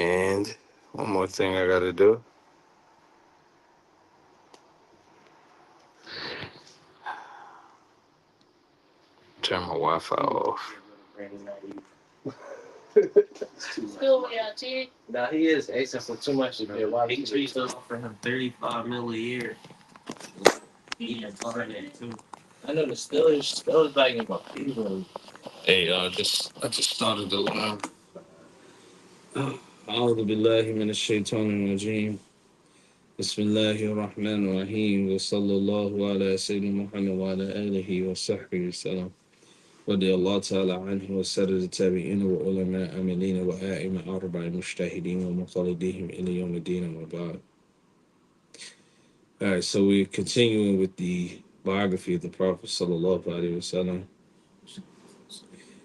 And one more thing I gotta do. Turn my Wi-Fi off. Still, yeah, T. Nah, he is asking for too much to get. Why he still offering him 35 mil a year? He had that too. I know the Steelers bagging about people. Hey, I just started the line. أعوذ بالله من الشيطان الرجيم بسم الله الرحمن الرحيم وصلى الله على سيدنا محمد وعلى آله وصحبه وسلم رضي الله تعالى عنه وسائر التابعين وعلماء عاملين وآئمة أربع مجتهدين ومقلديهم إلى يوم الدين وبعد. All right, so we're continuing with the biography of the Prophet sallallahu alaihi wasallam,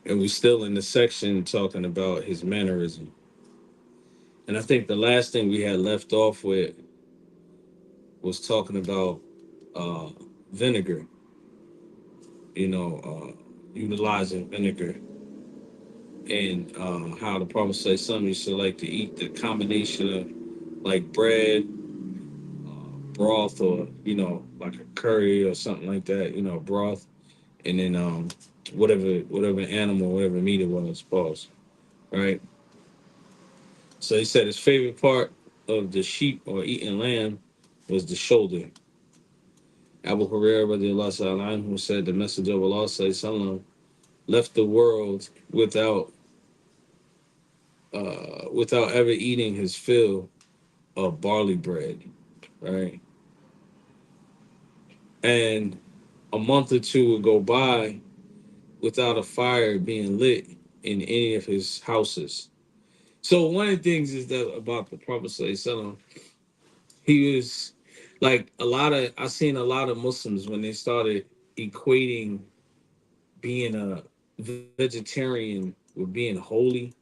and we're still in the section talking about his mannerism. And I think the last thing we had left off with was talking about uh, vinegar, utilizing vinegar, and how the Prophet says some used to like to eat the combination of like bread, broth, or like a curry or something like that, broth, and then whatever animal, whatever meat it was, pause, right? So he said his favorite part of the sheep or eating lamb was the shoulder. Abu Hurairah radiallahu ta'ala anhu said the Messenger of Allah sallallahu left the world without ever eating his fill of barley bread, right? And a month or two would go by without a fire being lit in any of his houses. So one of the things is that about the Prophet sallallahu, he was like I seen a lot of Muslims when they started equating being a vegetarian with being holy.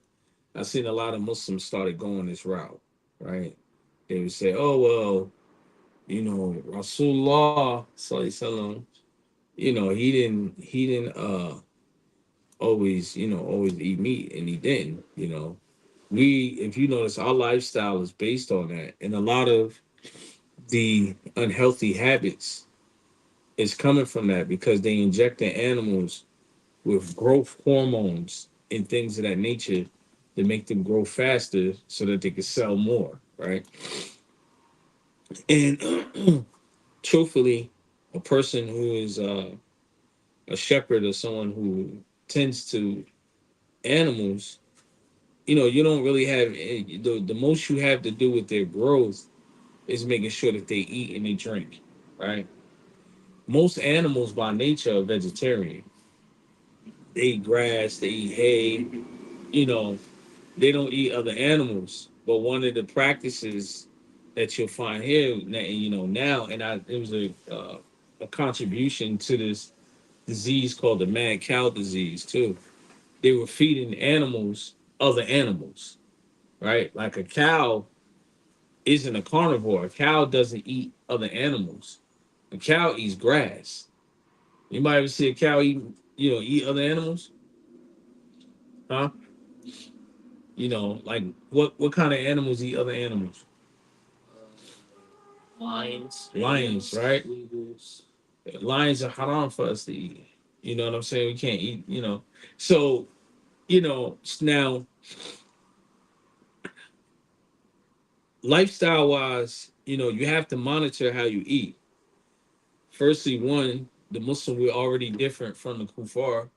I seen a lot of Muslims started going this route, right? They would say, "Oh well, Rasulullah sallallahu, he didn't always eat meat, and he didn't. If you notice, our lifestyle is based on that, and a lot of the unhealthy habits is coming from that because they inject the animals with growth hormones and things of that nature to make them grow faster so that they can sell more, right? And truthfully, a person who is a shepherd or someone who tends to animals, you don't really have the most you have to do with their growth is making sure that they eat and they drink, right? Most animals by nature are vegetarian. They eat grass, they eat hay, you know, they don't eat other animals. But one of the practices that you'll find here, now, and it was a contribution to this disease called the mad cow disease too. They were feeding animals other animals, right? Like a cow isn't a carnivore. A cow doesn't eat other animals. A cow eats grass. You might ever see a cow eat other animals, huh? Like what kind of animals eat other animals? Lions. Lions, right? Eagles. Lions are haram for us to eat. You know what I'm saying? We can't eat. So, now lifestyle wise, you have to monitor how you eat. Firstly, one, the Muslim, we're already different from the kuffar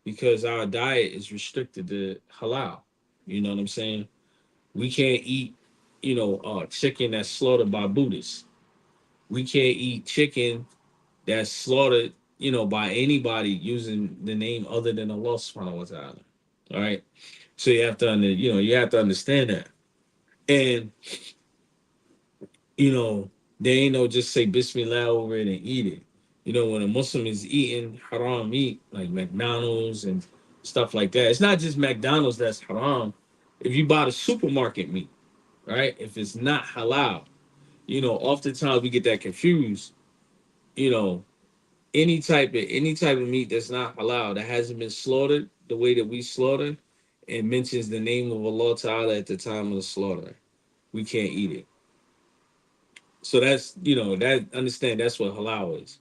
because our diet is restricted to halal. You know what I'm saying? We can't eat, chicken that's slaughtered by Buddhists. We can't eat chicken that's slaughtered, by anybody using the name other than Allah subhanahu wa ta'ala. All right. So you have to understand that. And, they ain't no just say Bismillah over it and eat it. When a Muslim is eating haram meat, like McDonald's and stuff like that, it's not just McDonald's that's haram. If you buy the supermarket meat, right? If it's not halal, oftentimes we get that confused. You know, any type of meat that's not halal that hasn't been slaughtered the way that we slaughter, and mentions the name of Allah Ta'ala at the time of the slaughter, we can't eat it. So that's, that, understand, that's what halal is.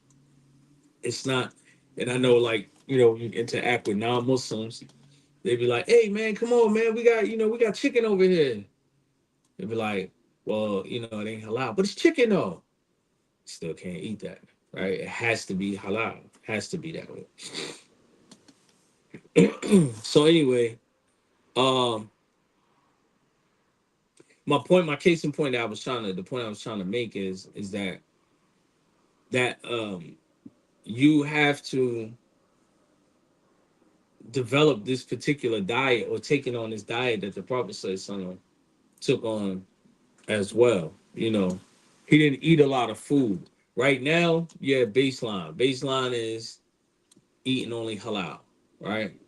It's not, and I know, like, you interact with non-Muslims, they be like, hey man, come on man, we got chicken over here. They be like, well, it ain't halal, but it's chicken though. Still can't eat that, right? It has to be halal. Has to be that way. So anyway, um, my case in point that the point I was trying to make is that you have to develop this particular diet or taking on this diet that the Prophet ﷺ took on as well. He didn't eat a lot of food. Right now, yeah, baseline. Baseline is eating only halal, right?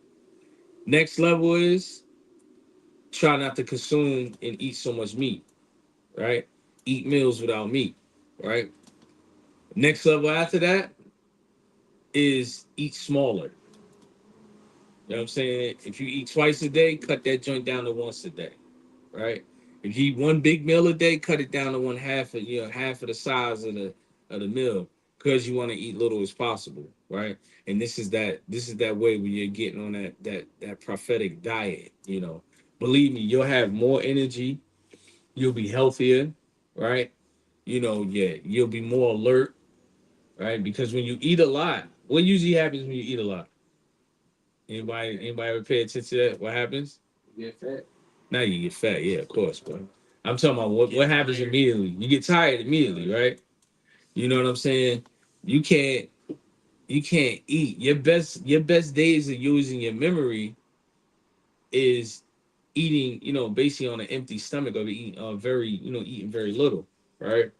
Next level is try not to consume and eat so much meat, right? Eat meals without meat, right? Next level after that is eat smaller. You know what I'm saying? If you eat twice a day, cut that joint down to once a day, right? If you eat one big meal a day, cut it down to one half of half of the size of the meal because you want to eat little as possible, right? And this is that way when you're getting on that prophetic diet. Believe me, you'll have more energy, you'll be healthier, right? Yeah, you'll be more alert, right? Because when you eat a lot, what usually happens when you eat a lot? Anybody ever pay attention to that? What happens? You get fat. Now you get fat, yeah, of course, but I'm talking about what happens immediately. You get tired immediately, right? You know what I'm saying? You can't you can't eat. Your best days of using your memory is eating, basically on an empty stomach or eating eating very little, right?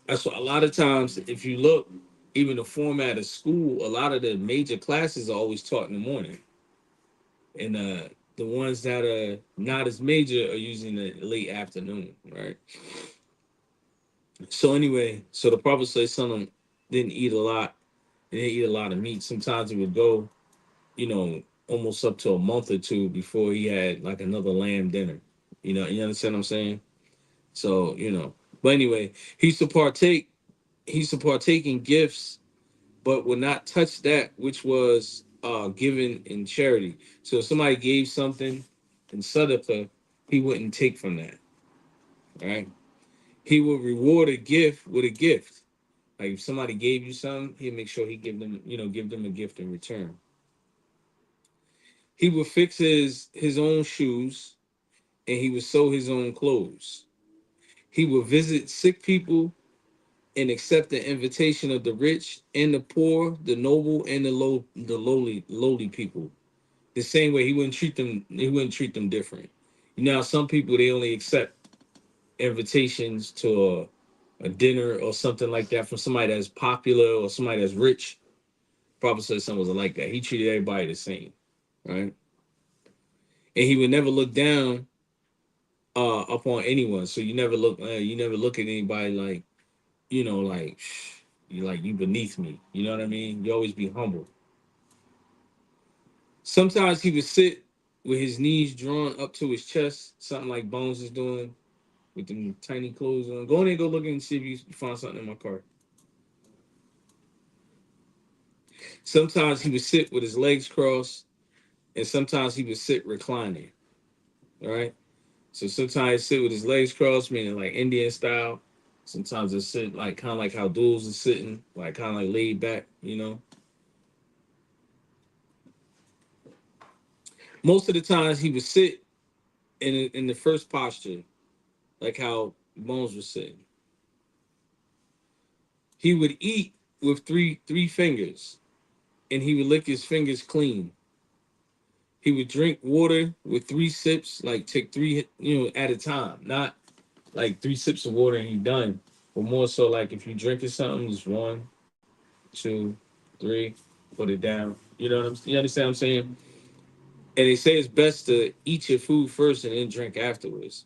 That's why a lot of times, if you look, even the format of school, a lot of the major classes are always taught in the morning, and the ones that are not as major are usually in the late afternoon, right? So anyway, so the Prophet ﷺ didn't eat a lot. He didn't eat a lot of meat. Sometimes it would go, almost up to a month or two before he had like another lamb dinner. You understand what I'm saying? So, but anyway, he used to partake. He used to partake in gifts, but would not touch that which was given in charity. So if somebody gave something in sadaqah, he wouldn't take from that. Right? He would reward a gift with a gift. Like if somebody gave you something, he'd make sure he give them a gift in return. He would fix his own shoes and he would sew his own clothes. He would visit sick people and accept the invitation of the rich and the poor, the noble and the lowly people. The same way he wouldn't treat them different. Some people they only accept invitations to a dinner or something like that from somebody that's popular or somebody that's rich. Prophet said something was like that. He treated everybody the same, right? And he would never look down upon anyone. So you never look at anybody like, like you beneath me. You know what I mean? You always be humble. Sometimes he would sit with his knees drawn up to his chest, something like Bones is doing with them tiny clothes on. Go in there and go look and see if you find something in my car. Sometimes he would sit with his legs crossed, and sometimes he would sit reclining. All right. So sometimes he sit with his legs crossed, meaning like Indian style. Sometimes it sit like kind of like how dudes are sitting, like kind of like laid back. Most of the times he would sit in the first posture, like how Bones was sitting. He would eat with three fingers, and he would lick his fingers clean. He would drink water with three sips, like take three, at a time, not like three sips of water and he done, but more so like if you drinking something, just one, two, three, put it down. You understand what I'm saying? And they say it's best to eat your food first and then drink afterwards.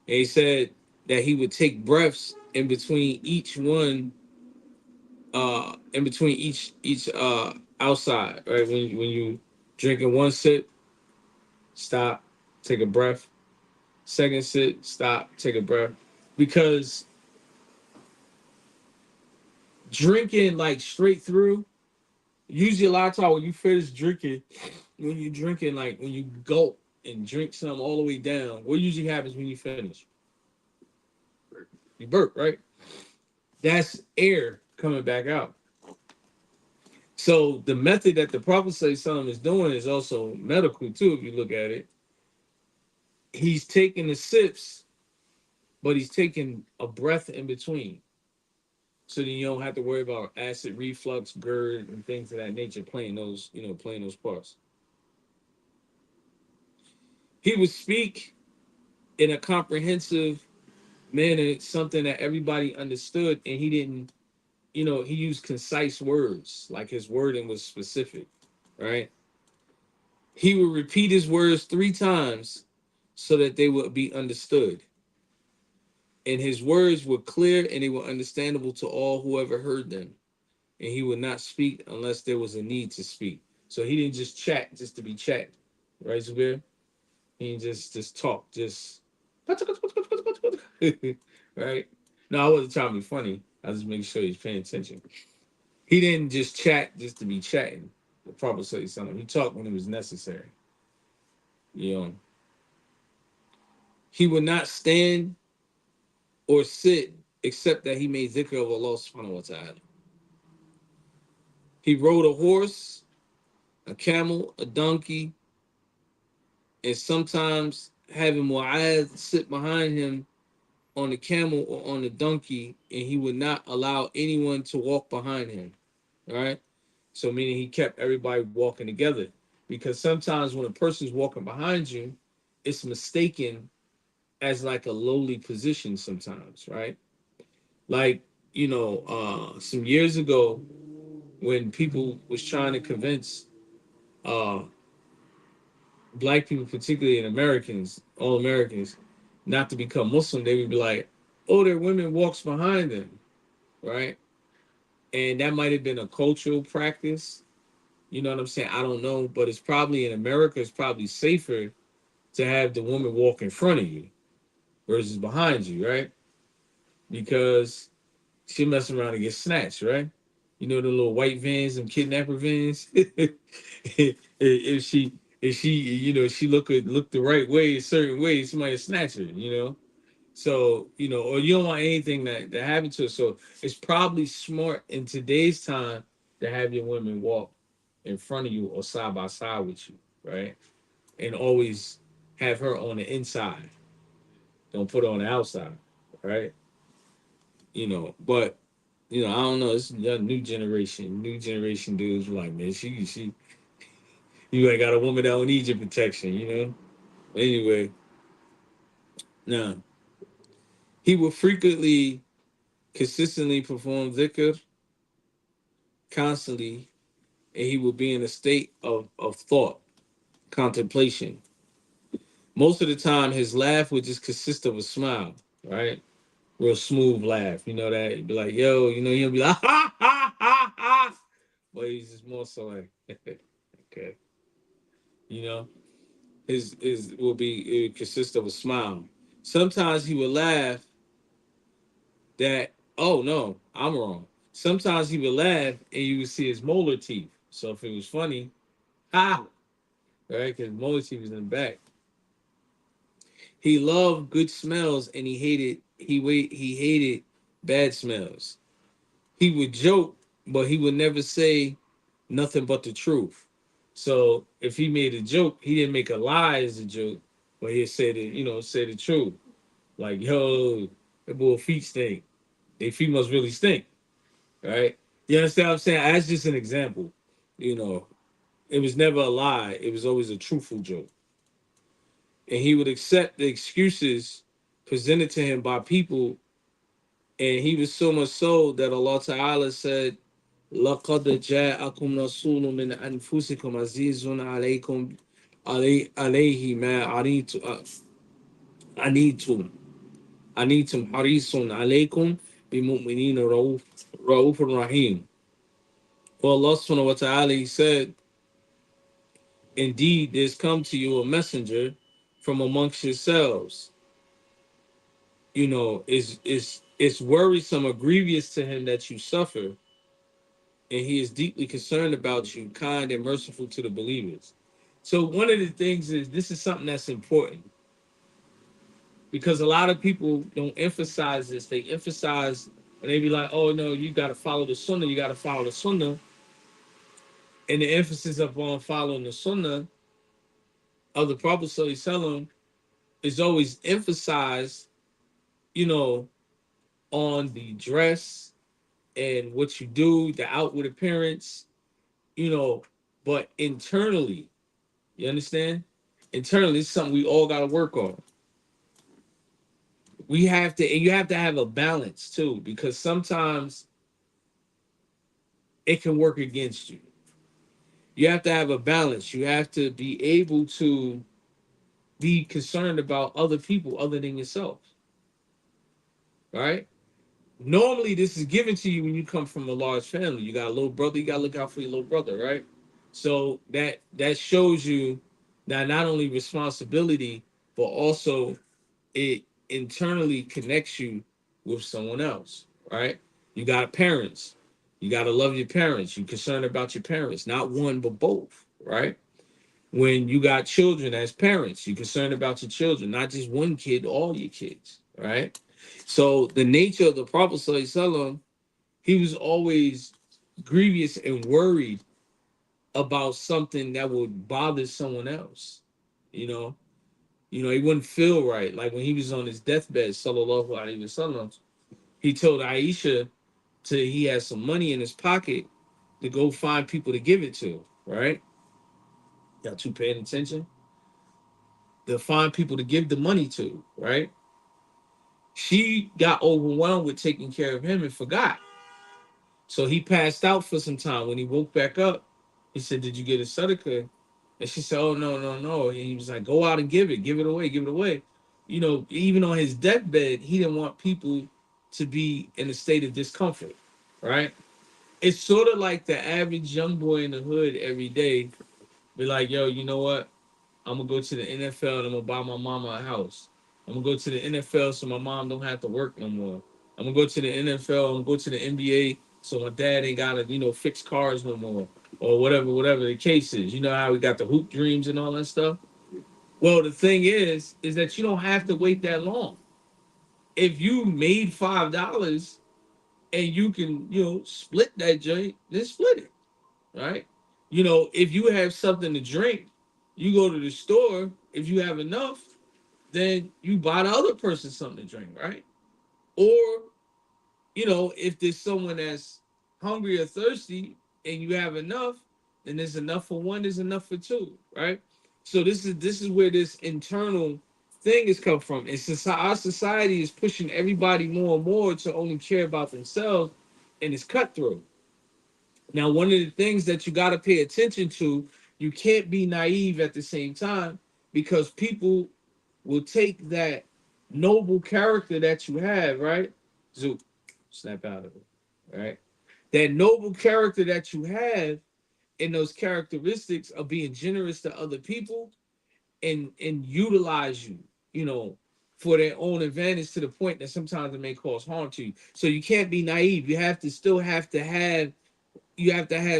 And he said that he would take breaths in between each one, in between each outside, right? When you drinking one sip, stop, take a breath. Second sit, stop, take a breath. Because drinking like straight through, usually a lot of time when you finish drinking, when you're drinking, like when you gulp and drink some all the way down, what usually happens when you finish? You burp, right? That's air coming back out. So the method that the Prophet ﷺ is doing is also medical too, if you look at it. He's taking the sips, but he's taking a breath in between. So then you don't have to worry about acid reflux, GERD, and things of that nature playing those, playing those parts. He would speak in a comprehensive manner, something that everybody understood, and he didn't, he used concise words, like his wording was specific, right? He would repeat his words 3 times so that they would be understood. And his words were clear and they were understandable to all who ever heard them. And he would not speak unless there was a need to speak. So he didn't just chat just to be chat, right, Zubair? He didn't just talk, just right. No, I wasn't trying to be funny. I was just making sure he's paying attention. He didn't just chat just to be chatting. The Prophet said something. He talked when it was necessary. You know, he would not stand or sit except that he made dhikr of Allah subhanahu wa ta'ala. He rode a horse, a camel, a donkey, and sometimes having Mu'adh sit behind him on the camel or on the donkey, and he would not allow anyone to walk behind him. All right. So meaning he kept everybody walking together. Because sometimes when a person's walking behind you, it's mistaken as like a lowly position sometimes, right? Like, some years ago when people was trying to convince uh black people, particularly in Americans, all Americans, not to become Muslim, they would be like, oh, their women walks behind them, right? And that might have been a cultural practice. You know what I'm saying? I don't know, but it's probably in America, it's probably safer to have the woman walk in front of you versus behind you, right? Because she messing around and get snatched, right? You know the little white vans, them kidnapper vans. If she, she look the right way, a certain way, somebody snatch her, So, or you don't want anything that happen to her. So it's probably smart in today's time to have your women walk in front of you or side by side with you, right? And always have her on the inside. Don't put her on the outside, right? But I don't know. It's a new generation dudes like, man, she you ain't got a woman that don't need your protection. Anyway, now he will frequently, consistently perform dhikr constantly, and he will be in a state of thought, contemplation. Most of the time, his laugh would just consist of a smile, right? Real smooth laugh. You know that? He'd be like, yo, he'll be like, ha, ha, ha, ha. But he's just more so like, okay. You know, his will be, it would consist of a smile. Sometimes he would laugh that, oh no, I'm wrong. Sometimes he would laugh and you would see his molar teeth. So if it was funny, ha, right? Because molar teeth was in the back. He loved good smells and he hated bad smells. He would joke, but he would never say nothing but the truth. So if he made a joke, he didn't make a lie as a joke, but he said it, say the truth. Like, yo, that boy feet stink. They feet must really stink, right? You understand what I'm saying? That's just an example. You know, it was never a lie. It was always a truthful joke. And he would accept the excuses presented to him by people. And he was so much so that Allah Ta'ala said, لَقَدْ جَاءَكُمْ رَسُولٌ مِّنْ أَنفُسِكُمْ عَزِيزٌ عَلَيْكُمْ عَلَيْهِ مَا عَنِيتُمْ حَرِيصٌ عَلَيْكُمْ بِمُؤْمِنِينَ رَؤُوفٌ رَحِيمٌ. Well, Allah subhanahu wa ta'ala, he said Indeed, there's come to you a messenger from amongst yourselves. It's worrisome or grievous to him that you suffer, and he is deeply concerned about you, kind and merciful to the believers. So one of the things is this is something that's important because a lot of people don't emphasize this. They emphasize and they be like, "Oh no, you got to follow the Sunnah. You got to follow the Sunnah," and the emphasis upon following the Sunnah of the Prophet Sallallahu Alaihi Wasallam is always emphasized, you know, on the dress and what you do, the outward appearance, but internally, you understand? Internally, it's something we all got to work on. We have to, and you have to have a balance too, because sometimes it can work against you. You have to have a balance. You have to be able to be concerned about other people other than yourself, right? Normally, this is given to you when you come from a large family. You got a little brother, you got to look out for your little brother, right? So that shows you that not only responsibility, but also it internally connects you with someone else, right? You got parents. You got to love your parents. You're concerned about your parents, not one, but both, right? When you got children as parents, you're concerned about your children, not just one kid, all your kids, right? So the nature of the Prophet Sallallahu, he was always grievous and worried about something that would bother someone else. You know, he wouldn't feel right. Like when he was on his deathbed, Sallallahu Alaihi Wasallam, he told Aisha he had some money in his pocket to go find people to give it to, right? Y'all two paying attention? To find people to give the money to, right? She got overwhelmed with taking care of him and forgot. So he passed out for some time. When he woke back up, he said, "Did you get a sadaqah?" And she said, "Oh, no, no, no." And he was like, "Go out and give it away, give it away." Even on his deathbed, he didn't want people to be in a state of discomfort, right? It's sort of like the average young boy in the hood every day be like, "Yo, you know what? I'm gonna go to the NFL and I'm gonna buy my mama a house. I'm gonna go to the NFL so my mom don't have to work no more. I'm gonna go to the NFL. I'm gonna go to the NBA so my dad ain't gotta, fix cars no more, or whatever the case is. You know how we got the hoop dreams and all that stuff. Well, the thing is that you don't have to wait that long. If you made $5 and you can, split that joint, then split it, right? If you have something to drink, you go to the store. If you have enough, then you buy the other person something to drink, right? Or, if there's someone that's hungry or thirsty and you have enough, then there's enough for one, there's enough for two, right? So this is where this internal thing has come from. And since our society is pushing everybody more and more to only care about themselves, and it's cutthroat. Now, one of the things that you got to pay attention to, you can't be naive at the same time because people will take that noble character that you have, right? Zoop, snap out of it, right? That noble character that you have and those characteristics of being generous to other people and utilize you, you know, for their own advantage to the point that sometimes it may cause harm to you. So you can't be naive. You have to still have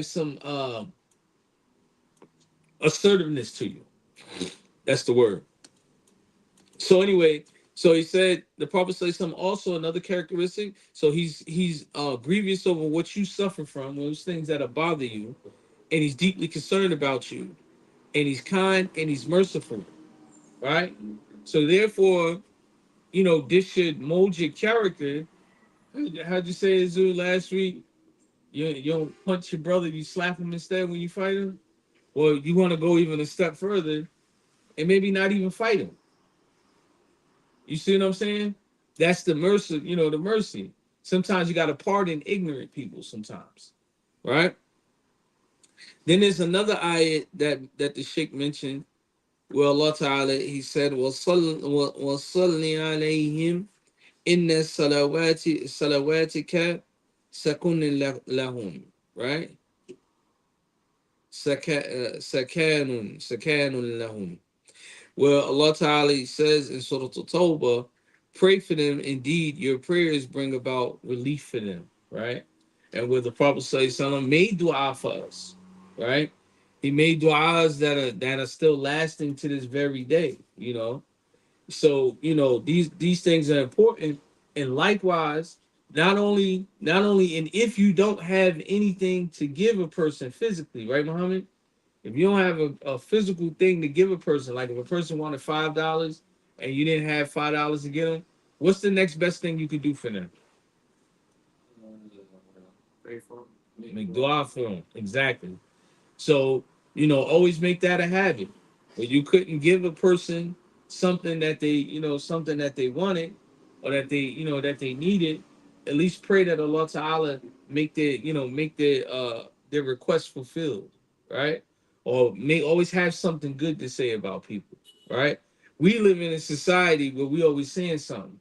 some assertiveness to you. That's the word. So anyway, so he said the Prophet says something also another characteristic. So he's grievous over what you suffer from, those things that are bother you, and he's deeply concerned about you, and he's kind and he's merciful, right? So therefore, this should mold your character. How'd you say it, Zoo, last week? You don't punch your brother, you slap him instead when you fight him. Well, you want to go even a step further and maybe not even fight him. You see what I'm saying? That's the mercy, the mercy. Sometimes you got to pardon ignorant people sometimes, right? Then there's another ayat that the Sheikh mentioned. Well, Allah Ta'ala, he said, وَصَلِّ عَلَيْهِمْ إِنَّ صَلَوَاتِكَ سَكُنٍ لَهُمْ, right? sakanun lahum. Well, Allah Ta'ala says in Surah Al-Tawbah, pray for them. Indeed, your prayers bring about relief for them, right? And where the Prophet ﷺ made dua for us, right? He made duas that are still lasting to this very day, you know. So, you know, these things are important. And likewise, not only and if you don't have anything to give a person physically, right, Muhammad? If you don't have a physical thing to give a person, like if a person wanted $5 and you didn't have $5 to give them, what's the next best thing you could do for them? Pray for him. Make dua for them. Exactly. So, you know, always make that a habit. When you couldn't give a person something that they, something that they wanted or that they, that they needed, at least pray that Allah Ta'ala make their request fulfilled, right? Or may always have something good to say about people, right? We live in a society where we always saying something.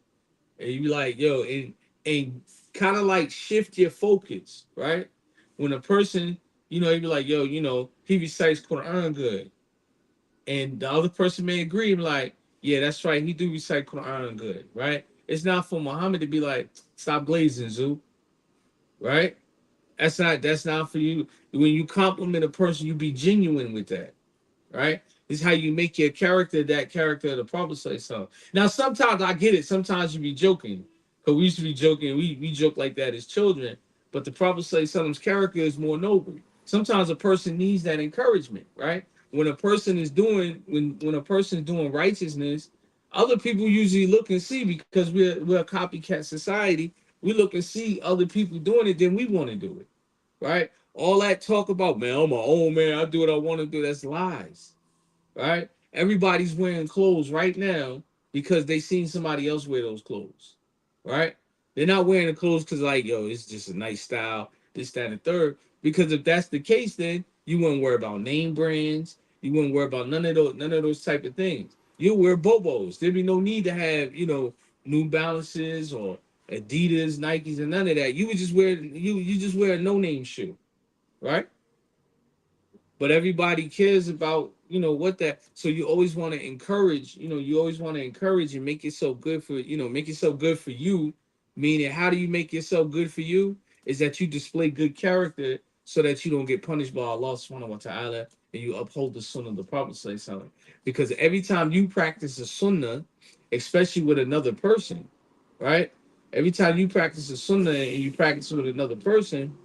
And you be like, yo, and kind of like shift your focus, right? When a person, you be like, yo, he recites Quran good. And the other person may agree, like, yeah, that's right, he do recite Quran good, right? It's not for Muhammad to be like, stop glazing, Zoo, right? That's not for you. When you compliment a person, you be genuine with that, right? This is how you make your character that character of the Prophet say so. Now, sometimes I get it. Sometimes you be joking. Because we used to be joking. We joke like that as children. But the Prophet say something's character is more noble. Sometimes a person needs that encouragement, right? When a person is doing righteousness, other people usually look and see because we're a copycat society. We look and see other people doing it, then we want to do it, right? All that talk about, man, I'm my own man, I do what I want to do, that's lies, right? Everybody's wearing clothes right now because they seen somebody else wear those clothes, right? They're not wearing the clothes because like, yo, it's just a nice style, this, that, and the third. Because if that's the case, then you wouldn't worry about name brands. You wouldn't worry about none of those type of things. You'll wear Bobos. There'd be no need to have, New Balances or Adidas, Nikes, and none of that. You just wear a no name shoe, right? But everybody cares about what that, so you always want to encourage, and make yourself good for, make yourself good for you. Meaning, how do you make yourself good for you? Is that you display good character so that you don't get punished by Allah subhanahu wa ta'ala, and you uphold the sunnah of the Prophet sallallahu alaihi wasallam. Because every time you practice a sunnah, especially with another person, right? Every time you practice a sunnah and you practice with another person,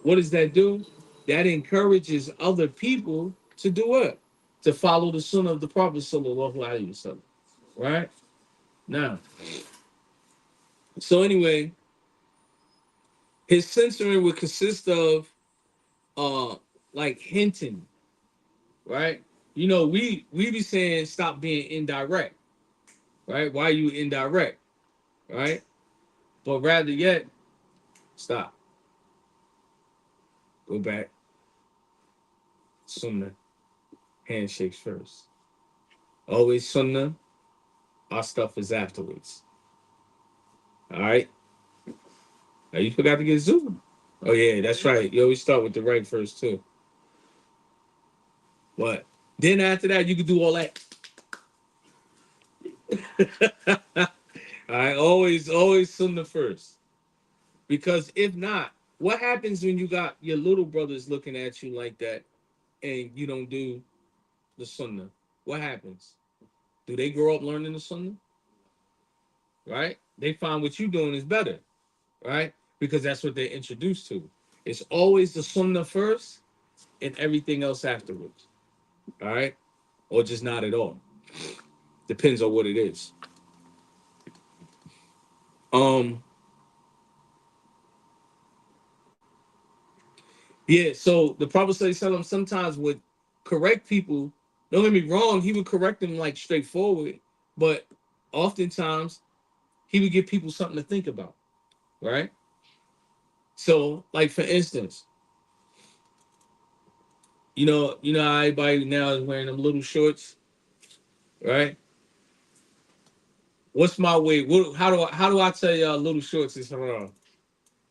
what does that do? That encourages other people to do what? To follow the sunnah of the Prophet sallallahu alaihi wasallam. Right? Now, so anyway, his censoring would consist of uh like hinting, right? We be saying stop being indirect, right? Why are you indirect? Right? But rather yet, stop. Go back. Sunnah. Handshakes first. Always sunnah. Our stuff is afterwards. All right. Now you forgot to get Zoom. Oh yeah, that's right. You always start with the right first too. What? Then after that, you can do all that. All right. Always sunnah first. Because if not, what happens when you got your little brothers looking at you like that and you don't do the sunnah? What happens? Do they grow up learning the sunnah? Right? They find what you're doing is better, right? Because that's what they're introduced to. It's always the sunnah first and everything else afterwards. All right? Or just not at all. Depends on what it is. Um, yeah, so the Prophet ﷺ sometimes would correct people. Don't get me wrong, he would correct them like straightforward, but oftentimes he would give people something to think about, right? So, like for instance, how everybody now is wearing them little shorts, right? What's my way? How do I tell y'all little shorts is haram?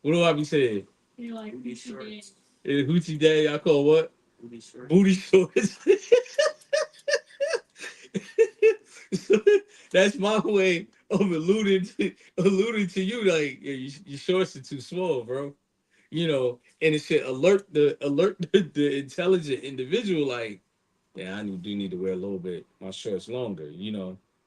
What do I be saying? You like these shorts? Hoochie day, I call what? Booty shorts. So that's my way of alluding to you. Like, yeah, your shorts are too small, bro. And it should alert the intelligent individual. Like, yeah, do need to wear a little bit my shorts longer.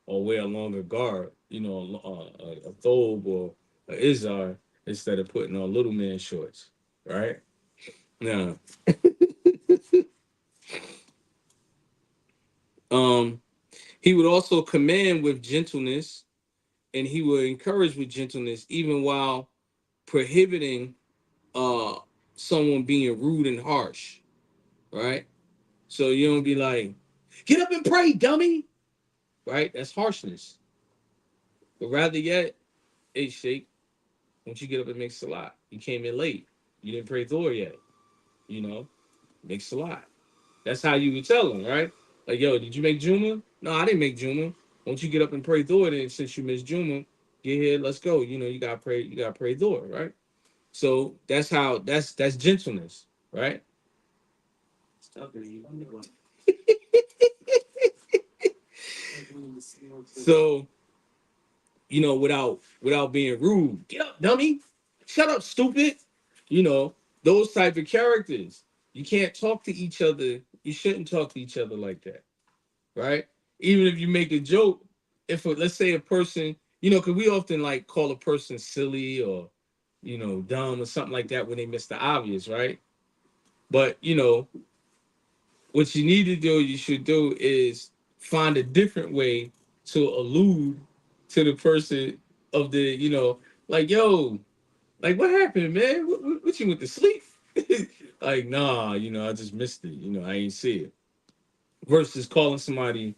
Or wear a longer garb. A thobe or a izar instead of putting on little man shorts. Right now, um, he would also command with gentleness, and he would encourage with gentleness, even while prohibiting uh someone being rude and harsh, right? So you don't be like, get up and pray, dummy, right? That's harshness. But rather yet, hey, Sheikh, once you get up and make salat, you came in late, you didn't pray Dhuhr yet, you know, make salat. That's how you would tell them, right? Like, yo, did you make Juma? No, I didn't make Juma. Once you get up and pray Dhuhr, then since you missed Juma, get here, let's go. You gotta pray Dhuhr, right? So that's gentleness, right? So, without being rude, get up, dummy. Shut up, stupid. You know, those type of characters. You can't talk to each other. You shouldn't talk to each other like that, right? Even if you make a joke, let's say a person, because we often like call a person silly or dumb or something like that when they miss the obvious, right? But what you need to do, you should do is find a different way to allude to the person of like, yo, like, what happened, man? What you went to sleep? Like, nah, I just missed it. I ain't see it. Versus calling somebody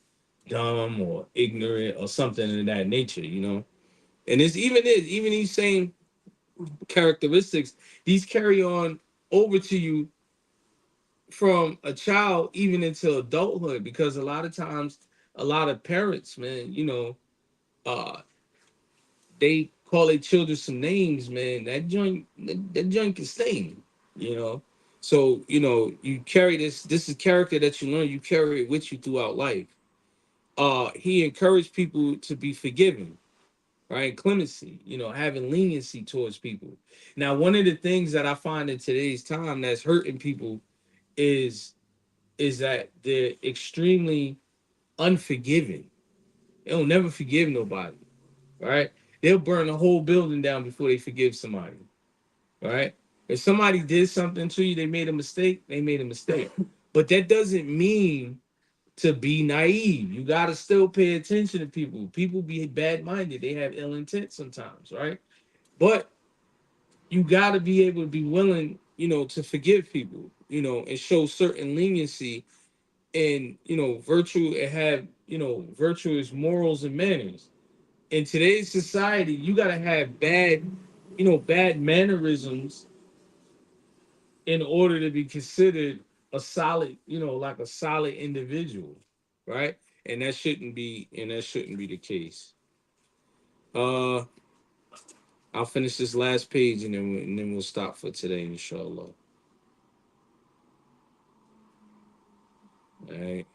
dumb or ignorant or something of that nature. And even these same characteristics, these carry on over to you from a child even into adulthood, because a lot of times a lot of parents, man, uh they call their children some names, man. That joint can sting, you know so you carry this is character that you learn, you carry it with you throughout life. He encouraged people to be forgiving, right? Clemency, having leniency towards people. Now, one of the things that I find in today's time that's hurting people is that they're extremely unforgiving. They don't never forgive nobody, right? They'll burn the whole building down before they forgive somebody, right? If somebody did something to you, they made a mistake, they made a mistake. But that doesn't mean to be naive. You got to still pay attention to people. People be bad-minded. They have ill intent sometimes, right? But you got to be able to be willing, to forgive people, and show certain leniency and virtue, and have virtuous morals and manners. In today's society, you got to have bad mannerisms in order to be considered a solid, like a solid individual, right? And that shouldn't be the case. uh I'll finish this last page, and then we'll stop for today, inshallah. All right.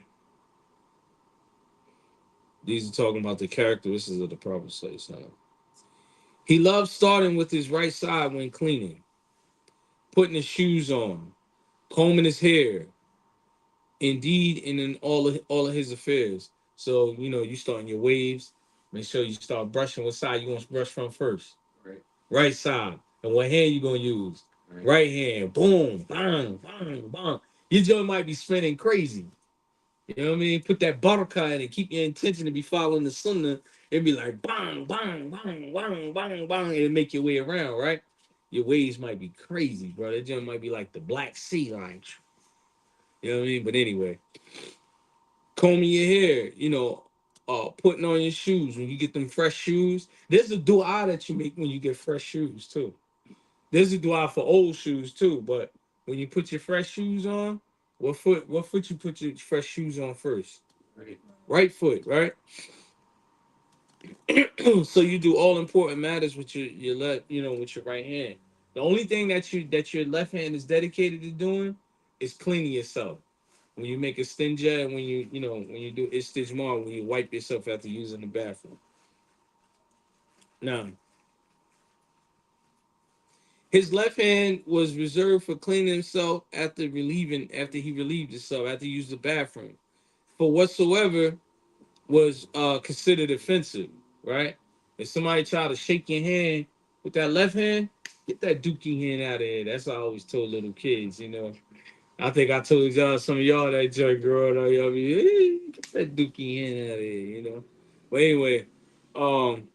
These are talking about the characteristics of the Prophet Sallallahu. He loves starting with his right side when cleaning, putting his shoes on, combing his hair, indeed, and in all of his affairs. So you starting your waves. Make sure you start brushing. What side you want to brush from first? Right side. And what hand you gonna use? Right hand. Boom, bang, bang, bang. Your joint might be spinning crazy. You know what I mean? Put that barakah in and keep your intention to be following the Sunnah. It'd be like bang, bang, bang, bang, bang, bang, and make your way around, right? Your waves might be crazy, bro. That joint might be like the Black Sea, like, you know what I mean? But anyway, combing your hair, putting on your shoes when you get them fresh shoes. There's a dua that you make when you get fresh shoes too. There's a dua for old shoes too, but when you put your fresh shoes on, what foot you put your fresh shoes on first? Right foot, right? So you do all important matters with your left, with your right hand. The only thing that your left hand is dedicated to doing It's cleaning yourself. When you make a stinja and when when you do istijmar, when you wipe yourself after using the bathroom. Now, his left hand was reserved for cleaning himself after he relieved himself, after he used the bathroom. For whatsoever was considered offensive, right? If somebody try to shake your hand with that left hand, get that dookie hand out of here. That's what I always told little kids. I think I told y'all some of y'all that joke growing up, y'all be, hey, get that dookie hand out of here. But anyway, um,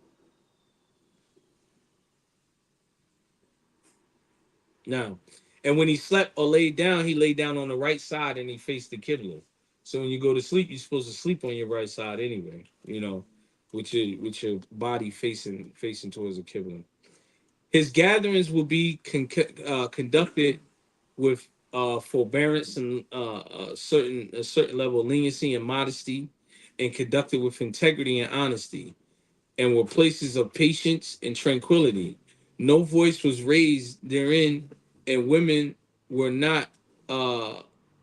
now, and when he slept or laid down, he laid down on the right side and he faced the Qibla. So when you go to sleep, you're supposed to sleep on your right side anyway, with your body facing towards the Qibla. His gatherings will be conducted with forbearance and a certain level of leniency and modesty, and conducted with integrity and honesty, and were places of patience and tranquility. No voice was raised therein, and women were not uh,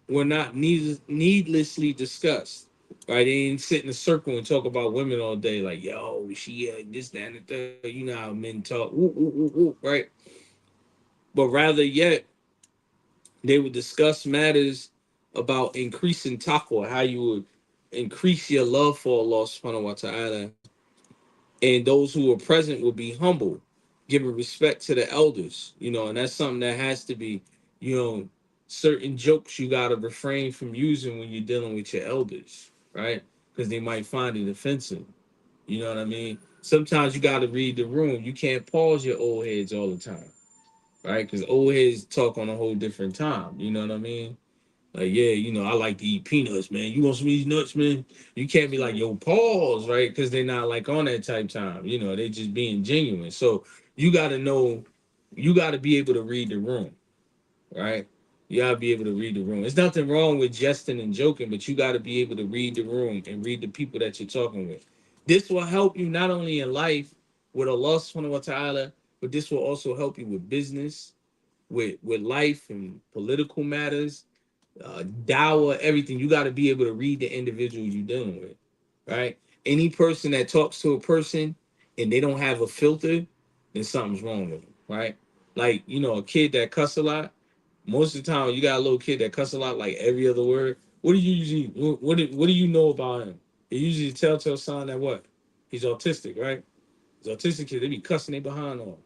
needlessly discussed. Right? They didn't sit in a circle and talk about women all day, like, yo, she this, that, and the third. You know how men talk, woo, woo, woo, woo, right? But rather yet, they would discuss matters about increasing taqwa, how you would increase your love for Allah subhanahu wa ta'ala, and those who were present would be humble, giving respect to the elders, and that's something that has to be, you know, certain jokes you gotta refrain from using when you're dealing with your elders, right? Because they might find it offensive. You know what I mean? Sometimes you gotta read the room. You can't pause your old heads all the time, right? Because old heads talk on a whole different time. You know what I mean? Like, yeah, I like to eat peanuts, man. You want some of these nuts, man? You can't be like, yo, pause, right? Because they're not like on that type time. They just being genuine. So you got to know, you got to be able to read the room, right? You got to be able to read the room. There's nothing wrong with jesting and joking, but you got to be able to read the room and read the people that you're talking with. This will help you not only in life with Allah subhanahu wa ta'ala, but this will also help you with business, with life and political matters, dawah, everything. You got to be able to read the individual you're dealing with, right? Any person that talks to a person and they don't have a filter, then something's wrong with them, right? Like, a kid that cuss a lot. Most of the time, you got a little kid that cuss a lot, like every other word. What do you usually, what do you know about him? It usually a telltale sign that what? He's autistic, right? He's autistic kid, they be cussing they behind on.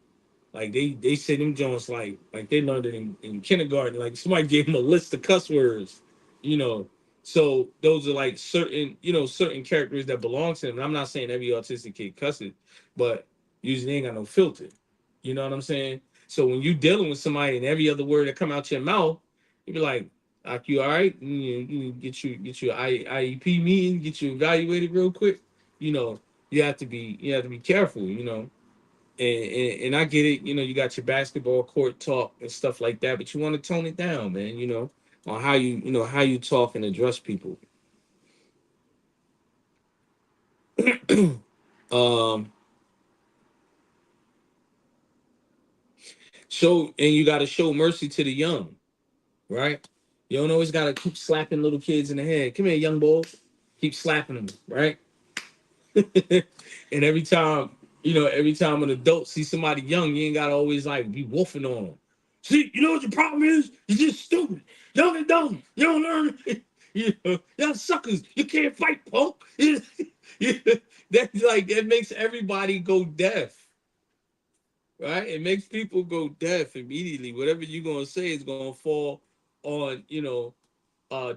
Like they say them Jones like they learned it in kindergarten. Like somebody gave them a list of cuss words, you know. So those are like certain characters that belong to them. And I'm not saying every autistic kid cusses, but usually they ain't got no filter. You know what I'm saying? So when you dealing with somebody and every other word that come out your mouth, you be like you all right? You get your IEP meeting, get you evaluated real quick. You know, you have to be careful. And I get it, you got your basketball court talk and stuff like that, but you want to tone it down, man, on how you talk and address people. Um, and you got to show mercy to the young, right? You don't always got to keep slapping little kids in the head. Come here, young boy. Keep slapping them, right? And every time an adult see somebody young, you ain't gotta always like be wolfing on them. See, you know what your problem is? You're just stupid, young and dumb. You don't learn. Y'all suckers. You can't fight, punk. Yeah, that makes everybody go deaf, right? It makes people go deaf immediately. Whatever you're gonna say is gonna fall on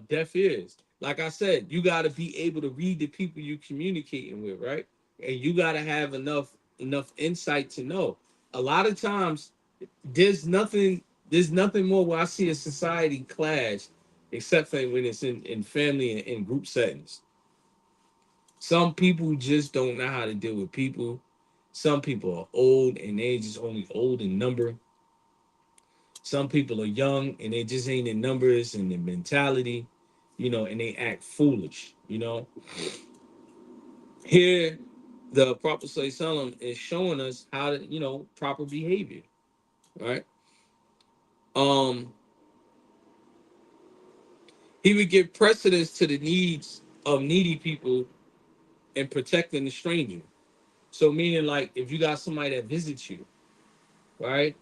deaf ears. Like I said, you got to be able to read the people you communicating with, right? And you got to have enough insight to know. A lot of times, there's nothing more where I see a society clash, except for when it's in family and in group settings. Some people just don't know how to deal with people. Some people are old and they just only old in number. Some people are young and they just ain't in numbers and in mentality, and they act foolish. Here, the Prophet Sallallahu is showing us how to, proper behavior, right? Um, He would give precedence to the needs of needy people and protecting the stranger. So meaning like if you got somebody that visits you, right?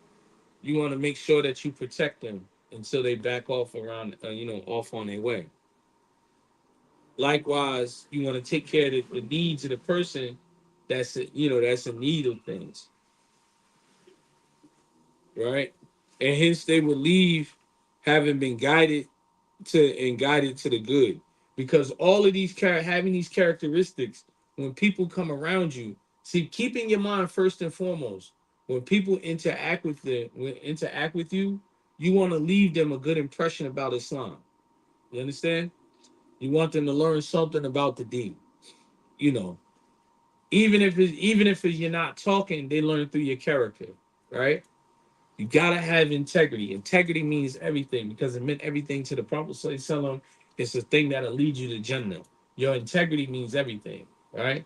You want to make sure that you protect them until they back off around, off on their way. Likewise, you want to take care of the needs of the person that's in need of things, right? And hence they will leave having been guided to the good, because all of these having these characteristics, when people come around you, see, keeping your mind first and foremost. When people interact with you, you want to leave them a good impression about Islam. You understand? You want them to learn something about the deen. You know, even if you're not talking, they learn through your character, right? You gotta have integrity. Integrity means everything because it meant everything to the Prophet Sallallahu Alaihi Wasallam. It's the thing that'll lead you to Jannah. Your integrity means everything, right?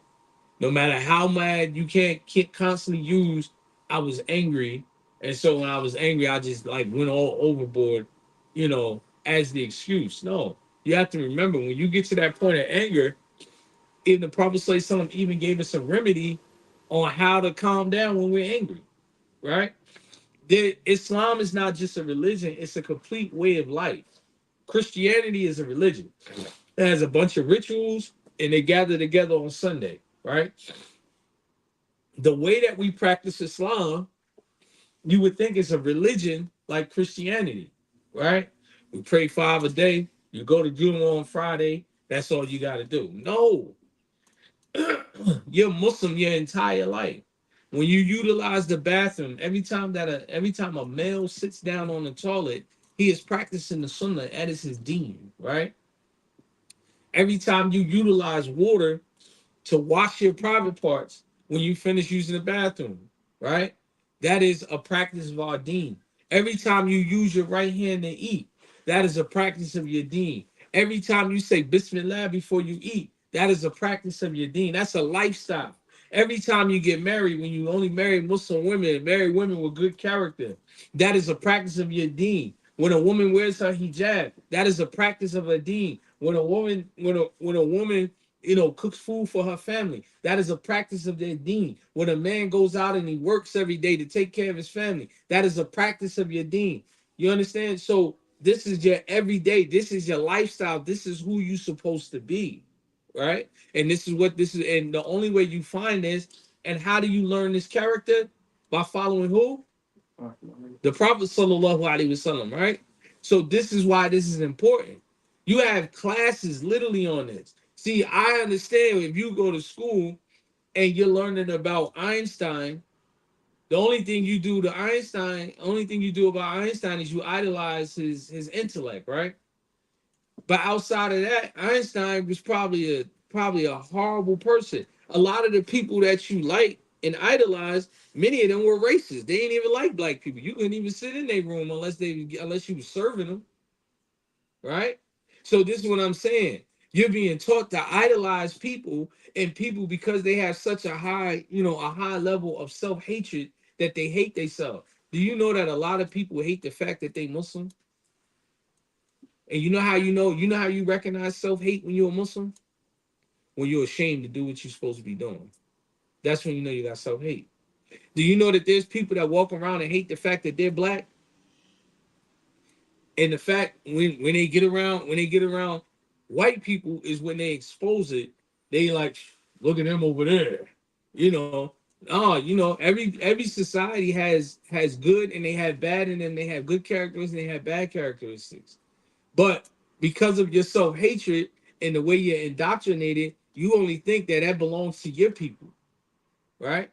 No matter how mad, you can't constantly use I was angry, and so when I was angry, I just like went all overboard, as the excuse. No, you have to remember when you get to that point of anger, and the Prophet Sallallahu Alaihi Wasallam even gave us a remedy on how to calm down when we're angry, right? Islam is not just a religion, it's a complete way of life. Christianity is a religion. It has a bunch of rituals and they gather together on Sunday, right? The way that we practice Islam, you would think it's a religion like Christianity, right? We pray 5 a day, you go to Juma on Friday, that's all you got to do. No, you're Muslim your entire life. When you utilize the bathroom, every time a male sits down on the toilet, he is practicing the Sunnah. That is his deen, right? Every time you utilize water to wash your private parts when you finish using the bathroom, right? That is a practice of our deen. Every time you use your right hand to eat, that is a practice of your deen. Every time you say Bismillah before you eat, that is a practice of your deen. That's a lifestyle. Every time you get married, when you only marry Muslim women, marry women with good character, that is a practice of your deen. When a woman wears her hijab, that is a practice of her deen. When a woman cooks food for her family, that is a practice of their deen. When a man goes out and he works every day to take care of his family, that is a practice of your deen. You understand? So this is your everyday, this is your lifestyle, this is who you're supposed to be, right? And this is what this is, and the only way you find this, and how do you learn this character? By following who? The Prophet Sallallahu Alaihi Wasallam, right? So this is why this is important. You have classes literally on this. See, I understand if you go to school and you're learning about Einstein, only thing you do about Einstein is you idolize his intellect, right? But outside of that, Einstein was probably a horrible person. A lot of the people that you like and idolize, many of them were racist. They didn't even like black people. You couldn't even sit in their room unless you were serving them, right? So this is what I'm saying. You're being taught to idolize people, and people, because they have such a high level of self-hatred, that they hate themselves. Do you know that a lot of people hate the fact that they Muslim? And you know how you recognize self-hate when you're a Muslim? When you're ashamed to do what you're supposed to be doing. That's when you know you got self-hate. Do you know that there's people that walk around and hate the fact that they're black? And the fact when they get around white people is when they expose it. They like, look at them over there. You know, every society has good and they have bad, and then they have good characteristics and they have bad characteristics. But because of your self hatred and the way you're indoctrinated, you only think that that belongs to your people, right?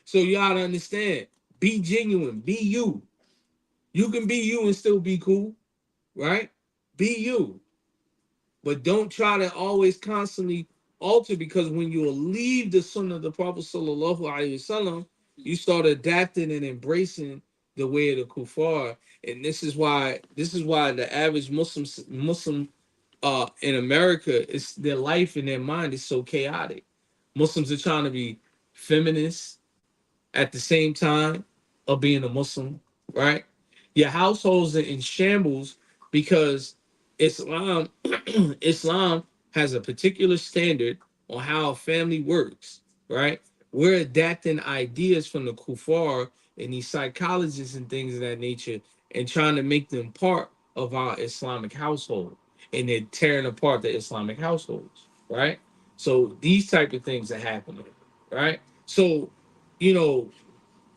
So you gotta understand, be genuine, be you. You can be you and still be cool, right? Be you, but don't try to always constantly alter, because when you leave the Sunnah of the Prophet Sallallahu Alaihi Wasallam, you start adapting and embracing the way of the kuffar. And this is why the average Muslim in America, is their life and their mind is so chaotic. Muslims are trying to be feminists at the same time of being a Muslim, right? Your households are in shambles because Islam Islam has a particular standard on how a family works, right? We're adapting ideas from the kuffar and these psychologists and things of that nature and trying to make them part of our Islamic household. And they're tearing apart the Islamic households, right? So these type of things are happening, right? So, you know,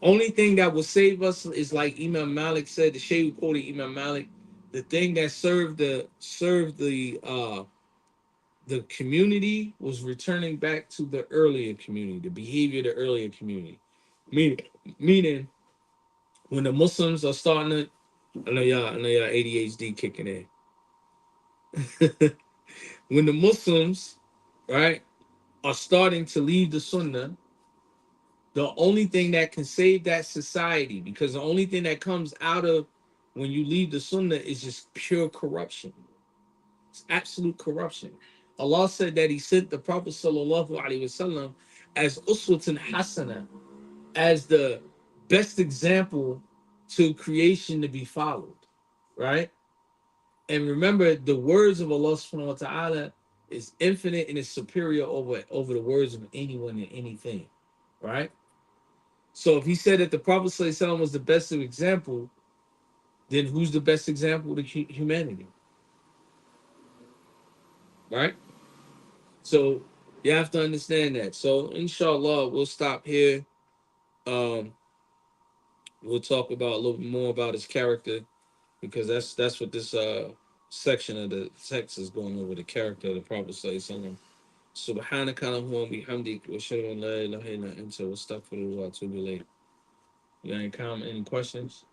only thing that will save us is like Imam Malik said, the Shaykh quoted Imam Malik, the thing that served the community was returning back to the earlier community, the behavior of the earlier community. Meaning, meaning when the Muslims are starting to, I know y'all ADHD kicking in. When the Muslims, right, are starting to leave the Sunnah, the only thing that can save that society, because the only thing that comes out of when you leave the Sunnah is just pure corruption. It's absolute corruption. Allah said that He sent the Prophet sallallahu alaihi wasallam as uswatun hasana, as the best example to creation to be followed, right? And remember, the words of Allah subhanahu wa ta'ala is infinite and is superior over the words of anyone and anything, right? So if He said that the Prophet sallallahu alaihi wasallam was the best example, then who's the best example to humanity, right? So you have to understand that. So inshallah, we'll stop here. Um, we'll talk about a little bit more about his character because that's what this section of the text is going over, the character of the Prophet sallallahu. Subhanaka Allahumma bihamdik wa ashhadu an la ilaha illa anta astaghfiruka wa atubu ilayk. You got any comment, any questions?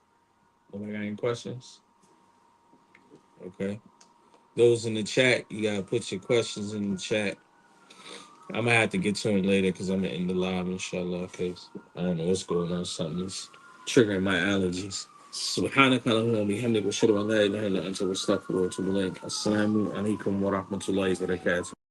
Nobody got any questions? Okay. Those in the chat, you gotta put your questions in the chat. I'm gonna have to get to it later because I'm in the live, inshallah. Because I don't know what's going on. Something's triggering my allergies. سبحانك اللهم وبحمدك واشهد ان لا اله الا انت واستغفرك واتوب اليك. السلام عليكم ورحمه الله وبركاته.